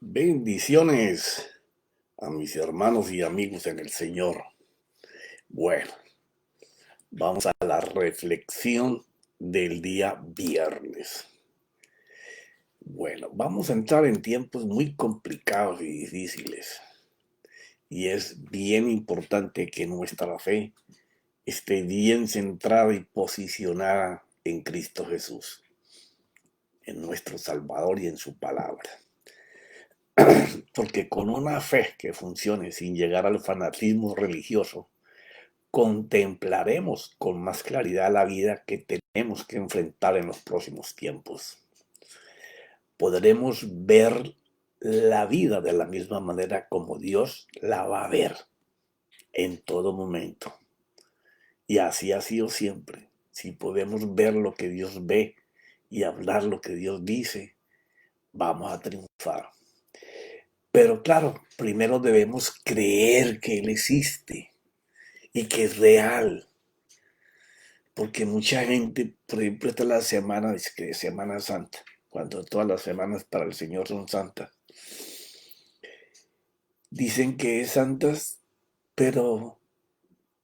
Bendiciones a mis hermanos y amigos en el Señor. Bueno, vamos a la reflexión del día viernes. Bueno, vamos a entrar en tiempos muy complicados y difíciles. Y es bien importante que nuestra fe esté bien centrada y posicionada en Cristo Jesús, en nuestro Salvador y en su palabra. Porque con una fe que funcione sin llegar al fanatismo religioso, contemplaremos con más claridad la vida que tenemos que enfrentar en los próximos tiempos. Podremos ver la vida de la misma manera como Dios la va a ver en todo momento. Y así ha sido siempre. Si podemos ver lo que Dios ve y hablar lo que Dios dice, vamos a triunfar. Pero claro, primero debemos creer que Él existe y que es real. Porque mucha gente, por ejemplo, esta es la semana, dice que es Semana Santa, cuando todas las semanas para el Señor son santas. Dicen que es santas, pero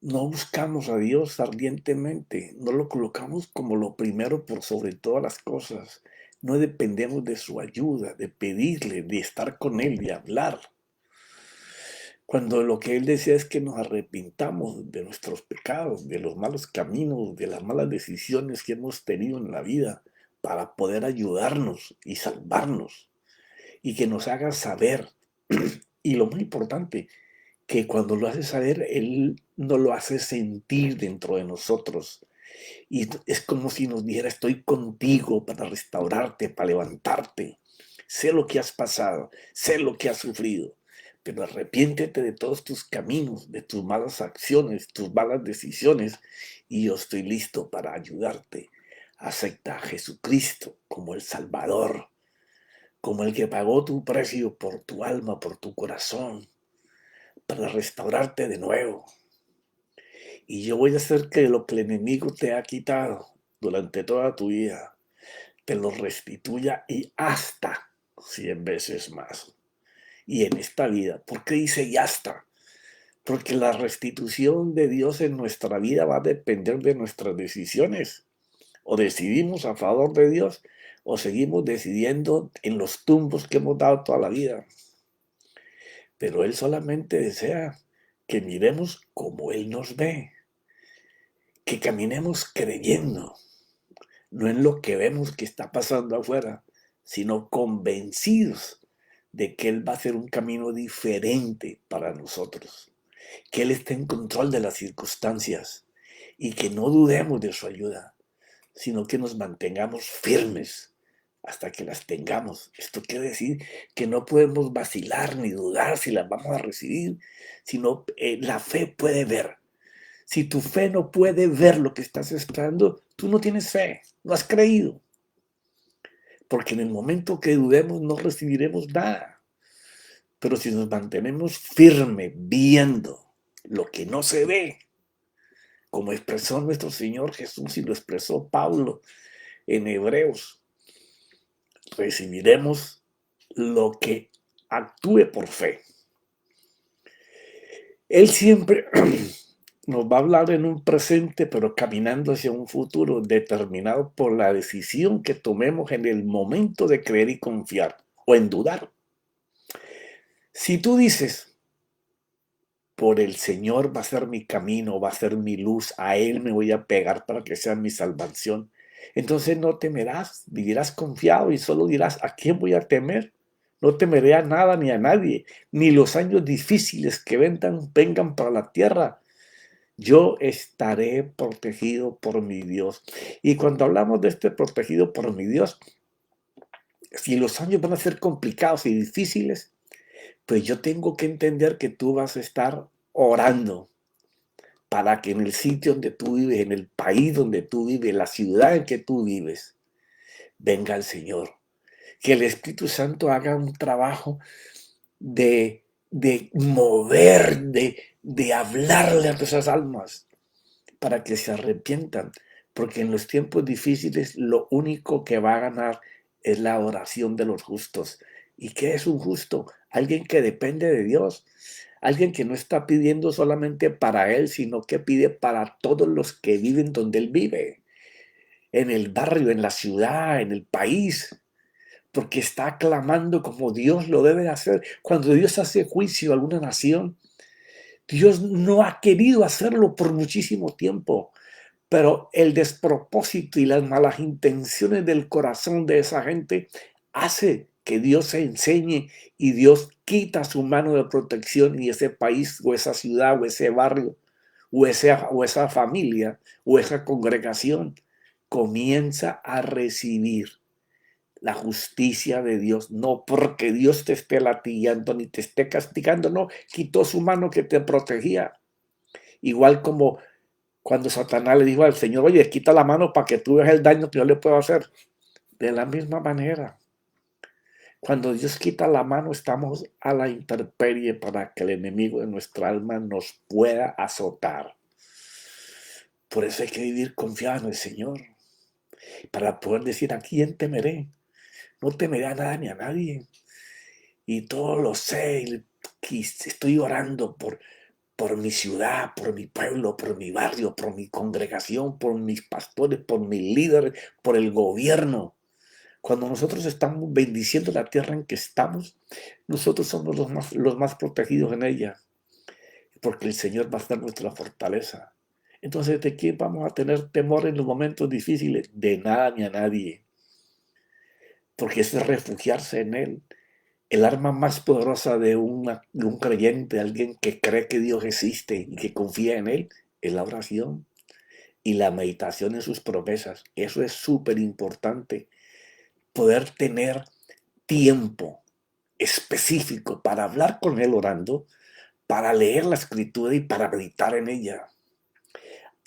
no buscamos a Dios ardientemente, no lo colocamos como lo primero por sobre todas las cosas. No dependemos de su ayuda, de pedirle, de estar con Él, de hablar. Cuando lo que Él desea es que nos arrepintamos de nuestros pecados, de los malos caminos, de las malas decisiones que hemos tenido en la vida, para poder ayudarnos y salvarnos, y que nos haga saber. Y lo más importante, que cuando lo hace saber, Él nos lo hace sentir dentro de nosotros. Y es como si nos dijera: estoy contigo para restaurarte, para levantarte. Sé lo que has pasado, sé lo que has sufrido, pero arrepiéntete de todos tus caminos, de tus malas acciones, tus malas decisiones, y yo estoy listo para ayudarte. Acepta a Jesucristo como el Salvador, como el que pagó tu precio por tu alma, por tu corazón, para restaurarte de nuevo. Y yo voy a hacer que lo que el enemigo te ha quitado durante toda tu vida, te lo restituya y hasta 100 veces más. Y en esta vida, ¿por qué dice y hasta? Porque la restitución de Dios en nuestra vida va a depender de nuestras decisiones. O decidimos a favor de Dios o seguimos decidiendo en los tumbos que hemos dado toda la vida. Pero Él solamente desea que miremos como Él nos ve, que caminemos creyendo, no en lo que vemos que está pasando afuera, sino convencidos de que Él va a hacer un camino diferente para nosotros, que Él está en control de las circunstancias y que no dudemos de su ayuda, sino que nos mantengamos firmes hasta que las tengamos. Esto quiere decir que no podemos vacilar ni dudar si las vamos a recibir, sino la fe puede ver. Si tu fe no puede ver lo que estás esperando, tú no tienes fe, no has creído. Porque en el momento que dudemos no recibiremos nada. Pero si nos mantenemos firmes viendo lo que no se ve, como expresó nuestro Señor Jesús y lo expresó Pablo en Hebreos, recibiremos lo que actúe por fe. Él siempre nos va a hablar en un presente, pero caminando hacia un futuro determinado por la decisión que tomemos en el momento de creer y confiar o en dudar. Si tú dices: por el Señor va a ser mi camino, va a ser mi luz, a Él me voy a pegar para que sea mi salvación, entonces no temerás, vivirás confiado y solo dirás: ¿a quién voy a temer? No temeré a nada ni a nadie, ni los años difíciles que vengan para la tierra. Yo estaré protegido por mi Dios. Y cuando hablamos de este protegido por mi Dios, si los años van a ser complicados y difíciles, pues yo tengo que entender que tú vas a estar orando para que en el sitio donde tú vives, en el país donde tú vives, en la ciudad en que tú vives, venga el Señor. Que el Espíritu Santo haga un trabajo de mover, de hablarle a esas almas para que se arrepientan. Porque en los tiempos difíciles lo único que va a ganar es la oración de los justos. ¿Y qué es un justo? Alguien que depende de Dios, alguien que no está pidiendo solamente para él, sino que pide para todos los que viven donde él vive, en el barrio, en la ciudad, en el país, porque está clamando como Dios lo debe de hacer. Cuando Dios hace juicio a alguna nación, Dios no ha querido hacerlo por muchísimo tiempo, pero el despropósito y las malas intenciones del corazón de esa gente hace que Dios se enseñe y Dios quita su mano de protección y ese país o esa ciudad o ese barrio o esa familia o esa congregación comienza a recibir la justicia de Dios, no porque Dios te esté latigando ni te esté castigando, no, quitó su mano que te protegía. Igual como cuando Satanás le dijo al Señor, oye, quita la mano para que tú veas el daño que yo le puedo hacer. De la misma manera, cuando Dios quita la mano, estamos a la intemperie para que el enemigo de nuestra alma nos pueda azotar. Por eso hay que vivir confiado en el Señor, para poder decir, ¿a quién temeré? No temeré a nada ni a nadie. Y todo lo sé, y estoy orando por mi ciudad, por mi pueblo, por mi barrio, por mi congregación, por mis pastores, por mis líderes, por el gobierno. Cuando nosotros estamos bendiciendo la tierra en que estamos, nosotros somos los más protegidos en ella, porque el Señor va a ser nuestra fortaleza. Entonces, ¿de quién vamos a tener temor en los momentos difíciles? De nada ni a nadie, porque es refugiarse en Él. El arma más poderosa de un creyente, alguien que cree que Dios existe y que confía en Él, es la oración y la meditación en sus promesas. Eso es súper importante, poder tener tiempo específico para hablar con Él orando, para leer la escritura y para meditar en ella.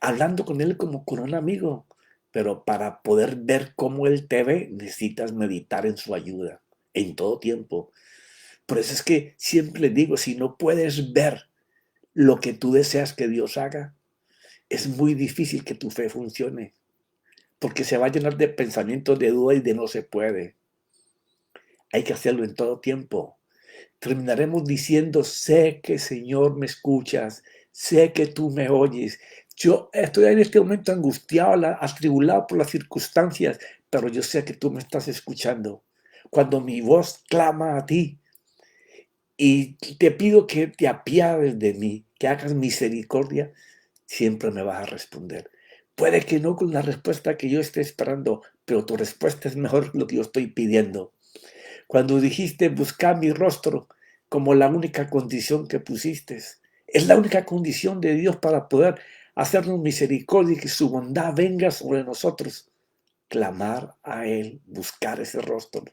Hablando con Él como con un amigo, pero para poder ver cómo Él te ve, necesitas meditar en su ayuda en todo tiempo. Por eso es que siempre les digo, si no puedes ver lo que tú deseas que Dios haga, es muy difícil que tu fe funcione, porque se va a llenar de pensamientos de duda y de no se puede. Hay que hacerlo en todo tiempo. Terminaremos diciendo, sé que Señor me escuchas, sé que tú me oyes. Yo estoy en este momento angustiado, atribulado por las circunstancias, pero yo sé que tú me estás escuchando. Cuando mi voz clama a ti, y te pido que te apiades de mí, que hagas misericordia, siempre me vas a responder. Puede que no con la respuesta que yo esté esperando, pero tu respuesta es mejor que lo que yo estoy pidiendo. Cuando dijiste buscar mi rostro como la única condición que pusiste, es la única condición de Dios para poder hacernos misericordia y que su bondad venga sobre nosotros. Clamar a Él, buscar ese rostro.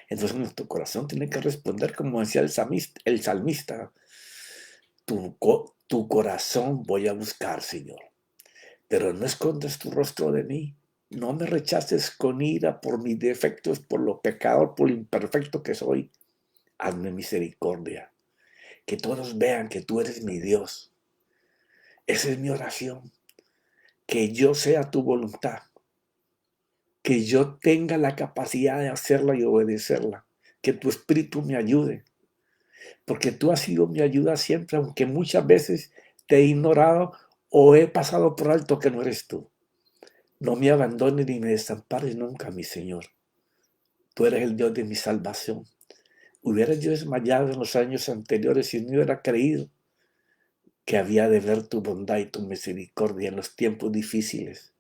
Entonces nuestro corazón tiene que responder como decía el salmista. Tu corazón voy a buscar, Señor, pero no escondas tu rostro de mí. No me rechaces con ira por mis defectos, por lo pecador, por lo imperfecto que soy. Hazme misericordia. Que todos vean que tú eres mi Dios. Esa es mi oración. Que yo sea tu voluntad. Que yo tenga la capacidad de hacerla y obedecerla. Que tu espíritu me ayude. Porque tú has sido mi ayuda siempre, aunque muchas veces te he ignorado o he pasado por alto que no eres tú. No me abandones ni me desampares nunca, mi Señor. Tú eres el Dios de mi salvación. Hubiera yo desmayado en los años anteriores si no hubiera creído que había de ver tu bondad y tu misericordia en los tiempos difíciles.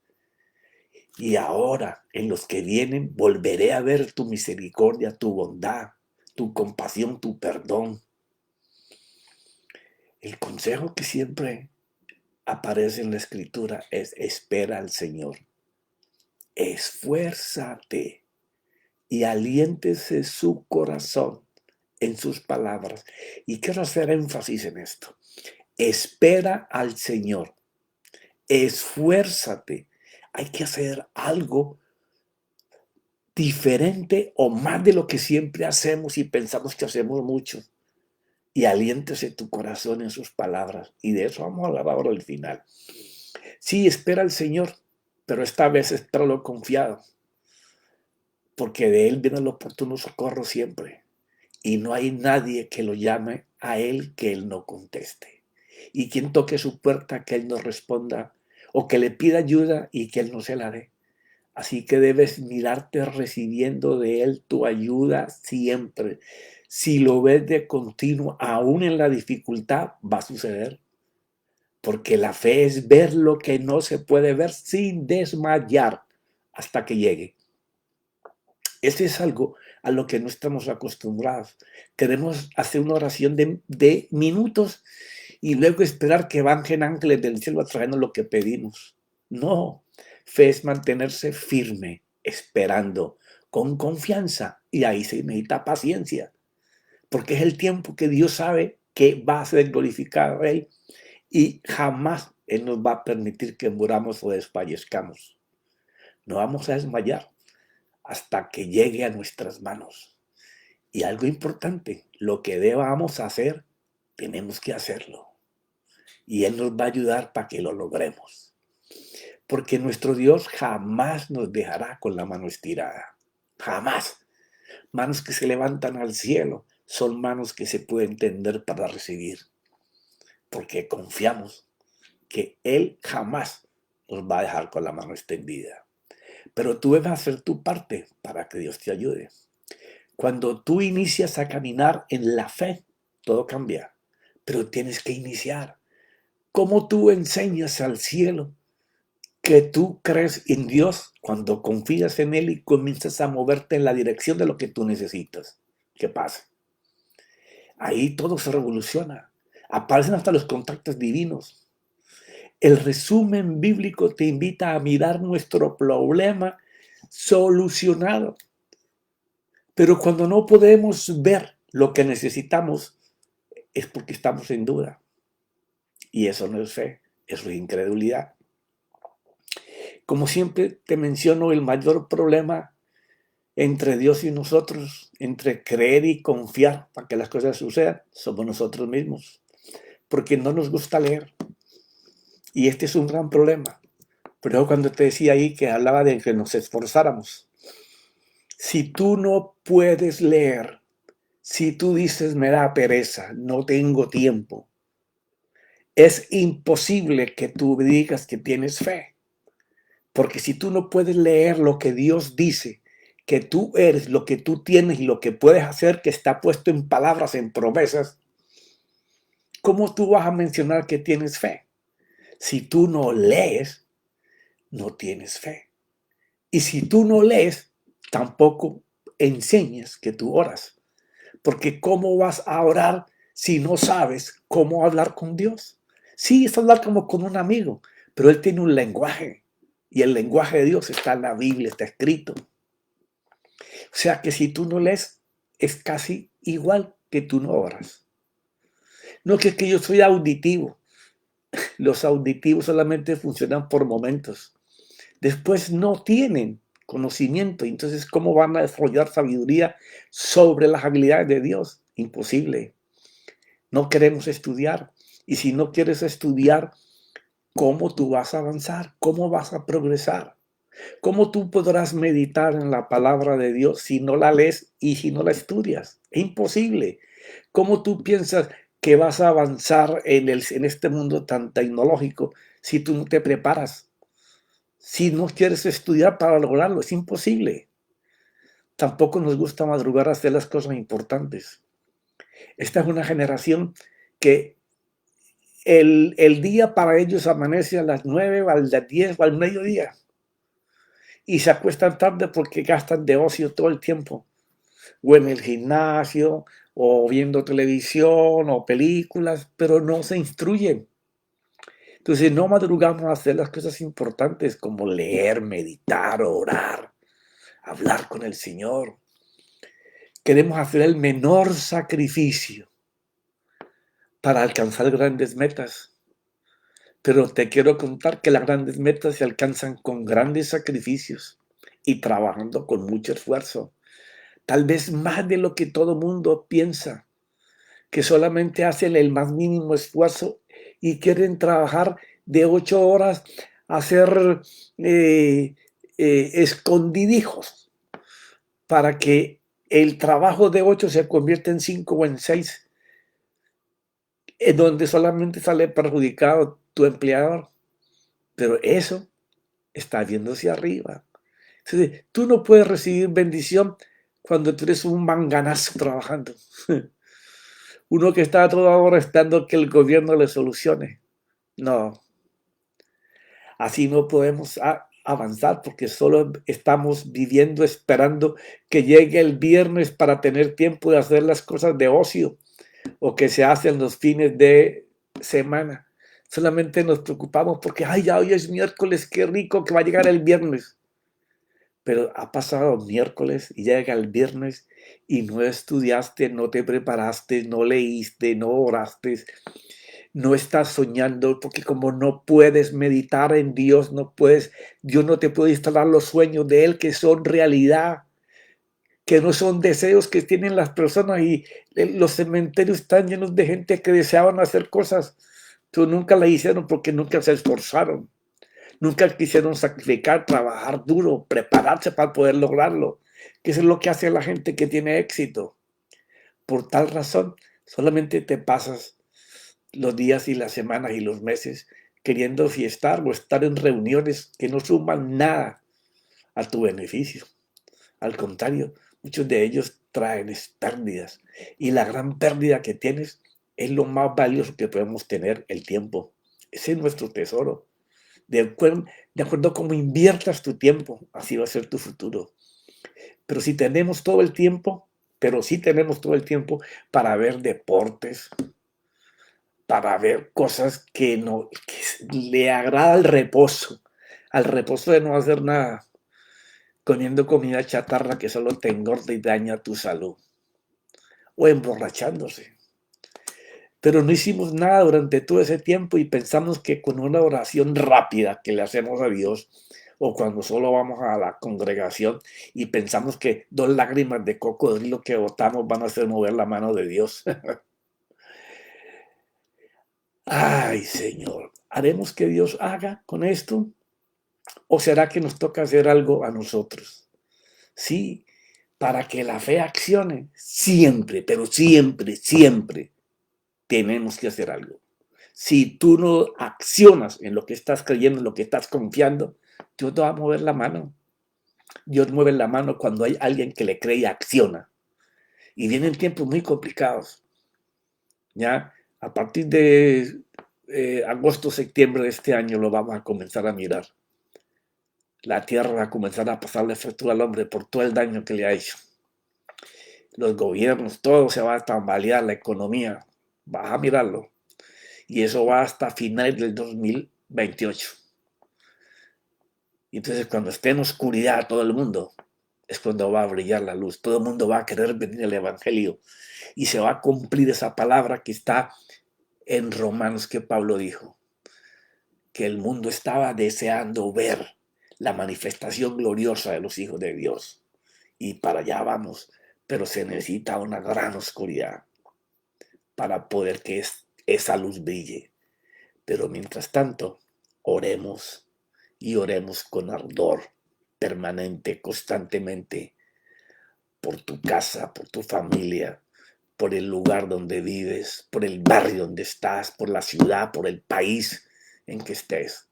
Y ahora, en los que vienen, volveré a ver tu misericordia, tu bondad, tu compasión, tu perdón. El consejo que siempre aparece en la escritura es espera al Señor. Esfuérzate y aliéntese su corazón en sus palabras. Y quiero hacer énfasis en esto. Espera al Señor. Esfuérzate. Hay que hacer algo diferente o más de lo que siempre hacemos y pensamos que hacemos mucho. Y aliéntese tu corazón en sus palabras. Y de eso vamos a hablar ahora al final. Sí, espera al Señor, pero esta vez espéralo confiado, porque de Él viene el oportuno socorro siempre. y no hay nadie que lo llame a él que él no conteste. Y quien toque su puerta que él no responda, o que le pida ayuda y que él no se la dé. Así que debes mirarte recibiendo de él tu ayuda siempre. Si lo ves de continuo, aún en la dificultad, va a suceder. Porque la fe es ver lo que no se puede ver sin desmayar hasta que llegue. Ese es algo a lo que no estamos acostumbrados. Queremos hacer una oración de minutos y luego esperar que bajen ángeles del cielo a traernos lo que pedimos. No, fe es mantenerse firme, esperando, con confianza, y ahí se necesita paciencia, porque es el tiempo que Dios sabe que va a ser glorificado a Él y jamás Él nos va a permitir que muramos o desfallezcamos. No vamos a desmayar hasta que llegue a nuestras manos. Y algo importante, lo que debamos hacer, tenemos que hacerlo. Y Él nos va a ayudar para que lo logremos. Porque nuestro Dios jamás nos dejará con la mano estirada. Jamás. Manos que se levantan al cielo son manos que se pueden tender para recibir. Porque confiamos que Él jamás nos va a dejar con la mano extendida. Pero tú debes hacer tu parte para que Dios te ayude. Cuando tú inicias a caminar en la fe, todo cambia. Pero tienes que iniciar. ¿Cómo tú enseñas al cielo que tú crees en Dios cuando confías en Él y comienzas a moverte en la dirección de lo que tú necesitas? ¿Qué pasa? Ahí todo se revoluciona. Aparecen hasta los contactos divinos. El resumen bíblico te invita a mirar nuestro problema solucionado. Pero cuando no podemos ver lo que necesitamos, es porque estamos en duda. Y eso no es fe, eso es incredulidad. Como siempre te menciono, el mayor problema entre Dios y nosotros, entre creer y confiar para que las cosas sucedan, somos nosotros mismos. Porque no nos gusta leer. Y este es un gran problema. Pero cuando te decía ahí que hablaba de que nos esforzáramos. Si tú no puedes leer, si tú dices me da pereza, no tengo tiempo, es imposible que tú digas que tienes fe. Porque si tú no puedes leer lo que Dios dice, que tú eres, lo que tú tienes y lo que puedes hacer, que está puesto en palabras, en promesas, ¿cómo tú vas a mencionar que tienes fe? Si tú no lees, no tienes fe. Y si tú no lees, tampoco enseñas que tú oras. Porque ¿cómo vas a orar si no sabes cómo hablar con Dios? Sí, es hablar como con un amigo, pero Él tiene un lenguaje. Y el lenguaje de Dios está en la Biblia, está escrito. O sea que si tú no lees, es casi igual que tú no oras. No que es que yo soy auditivo. Los auditivos solamente funcionan por momentos. Después no tienen conocimiento. Entonces, ¿cómo van a desarrollar sabiduría sobre las habilidades de Dios? Imposible. No queremos estudiar. Y si no quieres estudiar, ¿cómo tú vas a avanzar? ¿Cómo vas a progresar? ¿Cómo tú podrás meditar en la palabra de Dios si no la lees y si no la estudias? Es imposible. ¿Cómo tú piensas que vas a avanzar en este mundo tan tecnológico si tú no te preparas? Si no quieres estudiar para lograrlo, es imposible. Tampoco nos gusta madrugar a hacer las cosas importantes. Esta es una generación que el día para ellos amanece a las 9 o a las 10 o al mediodía. Y se acuestan tarde porque gastan de ocio todo el tiempo. O en el gimnasio, o viendo televisión, o películas, pero no se instruyen. Entonces no madrugamos a hacer las cosas importantes como leer, meditar, orar, hablar con el Señor. Queremos hacer el menor sacrificio para alcanzar grandes metas. Pero te quiero contar que las grandes metas se alcanzan con grandes sacrificios y trabajando con mucho esfuerzo. Tal vez más de lo que todo mundo piensa, que solamente hacen el más mínimo esfuerzo y quieren trabajar de 8 horas a hacer escondidijos para que el trabajo de 8 se convierte en 5 o en 6, en donde solamente sale perjudicado tu empleador, pero eso está viendo hacia arriba. Entonces, tú no puedes recibir bendición cuando tú eres un manganazo trabajando. Uno que está a toda hora esperando que el gobierno le solucione. No, así no podemos avanzar porque solo estamos viviendo esperando que llegue el viernes para tener tiempo de hacer las cosas de ocio o que se hacen los fines de semana. Solamente nos preocupamos porque, ay, ya hoy es miércoles, qué rico que va a llegar el viernes. Pero ha pasado miércoles y llega el viernes y no estudiaste, no te preparaste, no leíste, no oraste, no estás soñando, porque como no puedes meditar en Dios, no puedes, Dios no te puede instalar los sueños de Él que son realidad, que no son deseos que tienen las personas y los cementerios están llenos de gente que deseaban hacer cosas, pero nunca la hicieron porque nunca se esforzaron. Nunca quisieron sacrificar, trabajar duro, prepararse para poder lograrlo, que eso es lo que hace la gente que tiene éxito. Por tal razón, solamente te pasas los días y las semanas y los meses queriendo fiestar o estar en reuniones que no suman nada a tu beneficio. Al contrario, muchos de ellos traen pérdidas y la gran pérdida que tienes es lo más valioso que podemos tener, el tiempo. Ese es nuestro tesoro. De acuerdo a cómo inviertas tu tiempo, así va a ser tu futuro. Pero si tenemos todo el tiempo, pero sí tenemos todo el tiempo para ver deportes, para ver cosas que, no, que le agrada al reposo de no hacer nada, comiendo comida chatarra que solo te engorda y daña tu salud, o emborrachándose. Pero no hicimos nada durante todo ese tiempo y pensamos que con una oración rápida que le hacemos a Dios, o cuando solo vamos a la congregación y pensamos que 2 lágrimas de cocodrilo que botamos van a hacer mover la mano de Dios. Ay, Señor, ¿haremos que Dios haga con esto? ¿O será que nos toca hacer algo a nosotros? Sí, para que la fe accione, siempre, pero siempre, siempre tenemos que hacer algo. Si tú no accionas en lo que estás creyendo, en lo que estás confiando, Dios te va a mover la mano. Dios mueve la mano cuando hay alguien que le cree y acciona. Y vienen tiempos muy complicados. Ya a partir de agosto, septiembre de este año lo vamos a comenzar a mirar. La tierra va a comenzar a pasarle factura al hombre por todo el daño que le ha hecho. Los gobiernos, todo se va a tambalear, la economía. Vas a mirarlo. Y eso va hasta finales del 2028. Y entonces cuando esté en oscuridad todo el mundo, es cuando va a brillar la luz. Todo el mundo va a querer venir al Evangelio. Y se va a cumplir esa palabra que está en Romanos que Pablo dijo. Que el mundo estaba deseando ver la manifestación gloriosa de los hijos de Dios. Y para allá vamos. Pero se necesita una gran oscuridad para poder que esa luz brille. Pero mientras tanto, oremos y oremos con ardor permanente, constantemente, por tu casa, por tu familia, por el lugar donde vives, por el barrio donde estás, por la ciudad, por el país en que estés.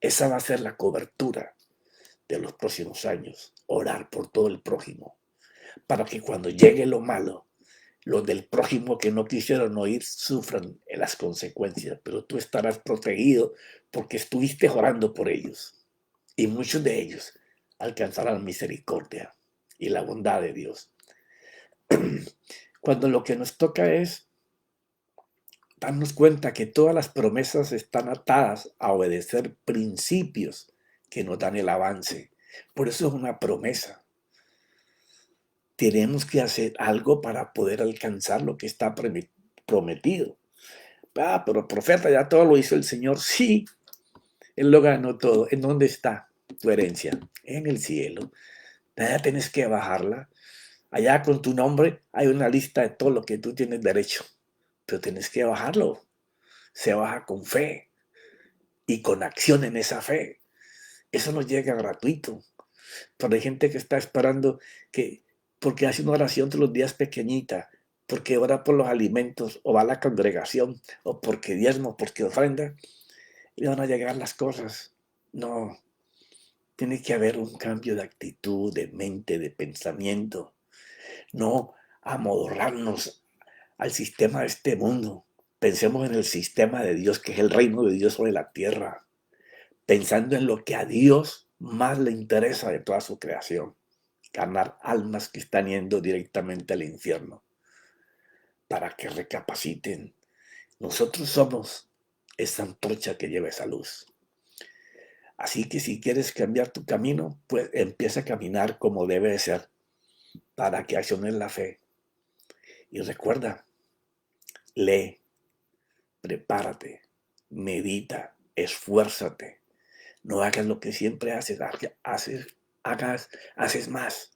Esa va a ser la cobertura de los próximos años, orar por todo el prójimo, para que cuando llegue lo malo, los del prójimo que no quisieron oír sufran las consecuencias, pero tú estarás protegido porque estuviste orando por ellos. Y muchos de ellos alcanzarán misericordia y la bondad de Dios. Cuando lo que nos toca es darnos cuenta que todas las promesas están atadas a obedecer principios que nos dan el avance. Por eso es una promesa. Tenemos que hacer algo para poder alcanzar lo que está prometido. Pero profeta, ya todo lo hizo el Señor. Sí, Él lo ganó todo. ¿En dónde está tu herencia? En el cielo. Nada tienes que bajarla. Allá con tu nombre hay una lista de todo lo que tú tienes derecho. Pero tienes que bajarlo. Se baja con fe y con acción en esa fe. Eso no llega gratuito. Pero hay gente que está esperando que porque hace una oración todos los días pequeñita, porque ora por los alimentos, o va a la congregación, o porque diezmo, porque ofrenda, le van a llegar las cosas. No, tiene que haber un cambio de actitud, de mente, de pensamiento. No amodorrarnos al sistema de este mundo. Pensemos en el sistema de Dios, que es el reino de Dios sobre la tierra, pensando en lo que a Dios más le interesa de toda su creación, ganar almas que están yendo directamente al infierno, para que recapaciten. Nosotros somos esa antorcha que lleva esa luz. Así que si quieres cambiar tu camino, pues empieza a caminar como debe de ser, para que acciones la fe. Y recuerda, lee, prepárate, medita, esfuérzate. No hagas lo que siempre haces más.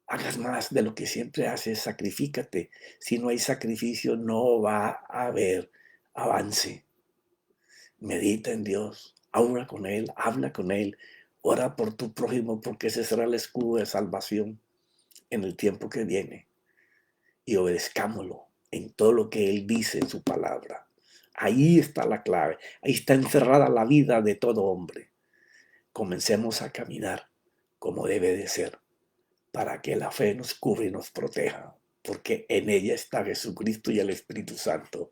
Hagas más de lo que siempre haces, sacrifícate. Si no hay sacrificio, no va a haber avance. Medita en Dios, habla con Él, ora por tu prójimo, porque ese será el escudo de salvación en el tiempo que viene. Y obedezcámoslo en todo lo que Él dice en su palabra. Ahí está la clave, ahí está encerrada la vida de todo hombre. Comencemos a caminar como debe de ser, para que la fe nos cubra y nos proteja, porque en ella está Jesucristo y el Espíritu Santo.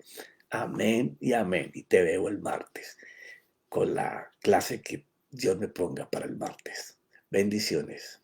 Amén y amén. Y te veo el martes con la clase que Dios me ponga para el martes. Bendiciones.